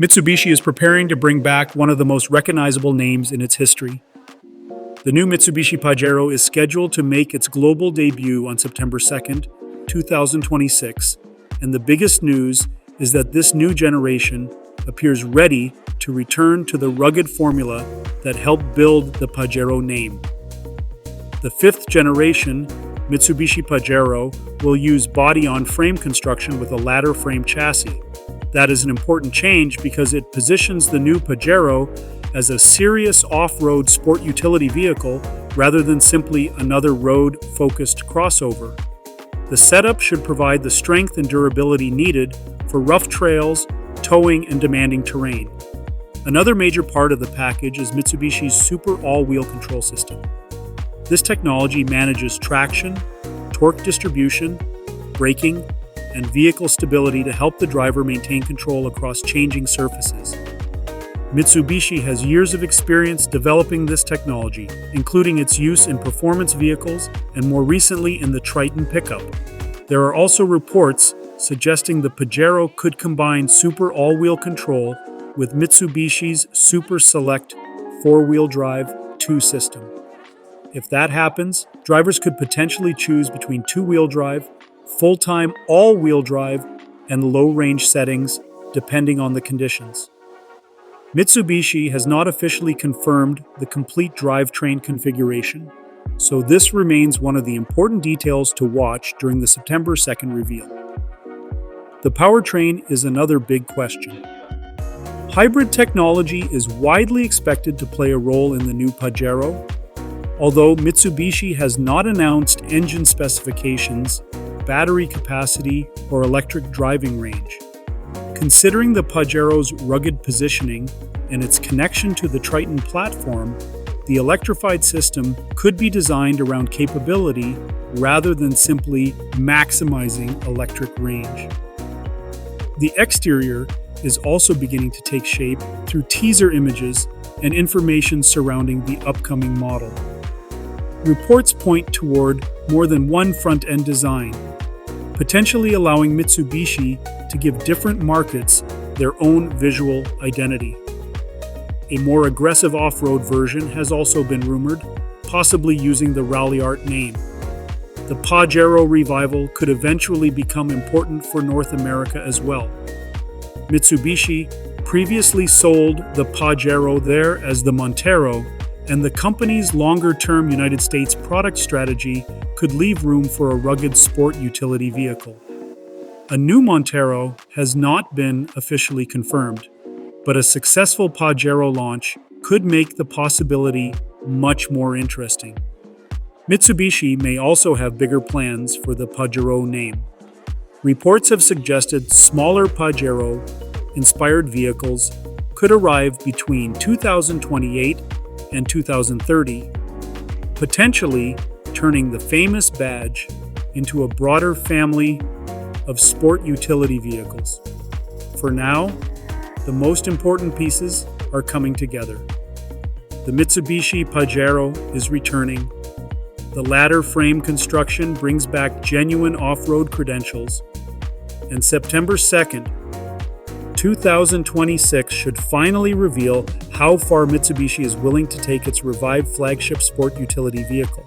Mitsubishi is preparing to bring back one of the most recognizable names in its history. The new Mitsubishi Pajero is scheduled to make its global debut on September 2nd, 2026, and the biggest news is that this new generation appears ready to return to the rugged formula that helped build the Pajero name. The fifth generation Mitsubishi Pajero will use body-on-frame construction with a ladder frame chassis. That is an important change because it positions the new Pajero as a serious off-road sport utility vehicle rather than simply another road-focused crossover. The setup should provide the strength and durability needed for rough trails, towing, and demanding terrain. Another major part of the package is Mitsubishi's Super All-Wheel Control System. This technology manages traction, torque distribution, braking, and vehicle stability to help the driver maintain control across changing surfaces. Mitsubishi has years of experience developing this technology, including its use in performance vehicles and more recently in the Triton pickup. There are also reports suggesting the Pajero could combine Super All-Wheel Control with Mitsubishi's Super Select 4-Wheel Drive 2 system. If that happens, drivers could potentially choose between two-wheel drive, full-time all-wheel drive, and low-range settings, depending on the conditions. Mitsubishi has not officially confirmed the complete drivetrain configuration, so this remains one of the important details to watch during the September 2nd reveal. The powertrain is another big question. Hybrid technology is widely expected to play a role in the new Pajero, although Mitsubishi has not announced engine specifications, battery capacity, or electric driving range. Considering the Pajero's rugged positioning and its connection to the Triton platform, the electrified system could be designed around capability rather than simply maximizing electric range. The exterior is also beginning to take shape through teaser images and information surrounding the upcoming model. Reports point toward more than one front-end design, potentially allowing Mitsubishi to give different markets their own visual identity. A more aggressive off-road version has also been rumored, possibly using the Rally Art name. The Pajero revival could eventually become important for North America as well. Mitsubishi previously sold the Pajero there as the Montero, and the company's longer-term United States product strategy could leave room for a rugged sport utility vehicle. A new Montero has not been officially confirmed, but a successful Pajero launch could make the possibility much more interesting. Mitsubishi may also have bigger plans for the Pajero name. Reports have suggested smaller Pajero-inspired vehicles could arrive between 2028 and 2030, potentially turning the famous badge into a broader family of sport utility vehicles. For now, the most important pieces are coming together. The Mitsubishi Pajero is returning. The ladder frame construction brings back genuine off-road credentials. And September 2nd, 2026 should finally reveal how far Mitsubishi is willing to take its revived flagship sport utility vehicle.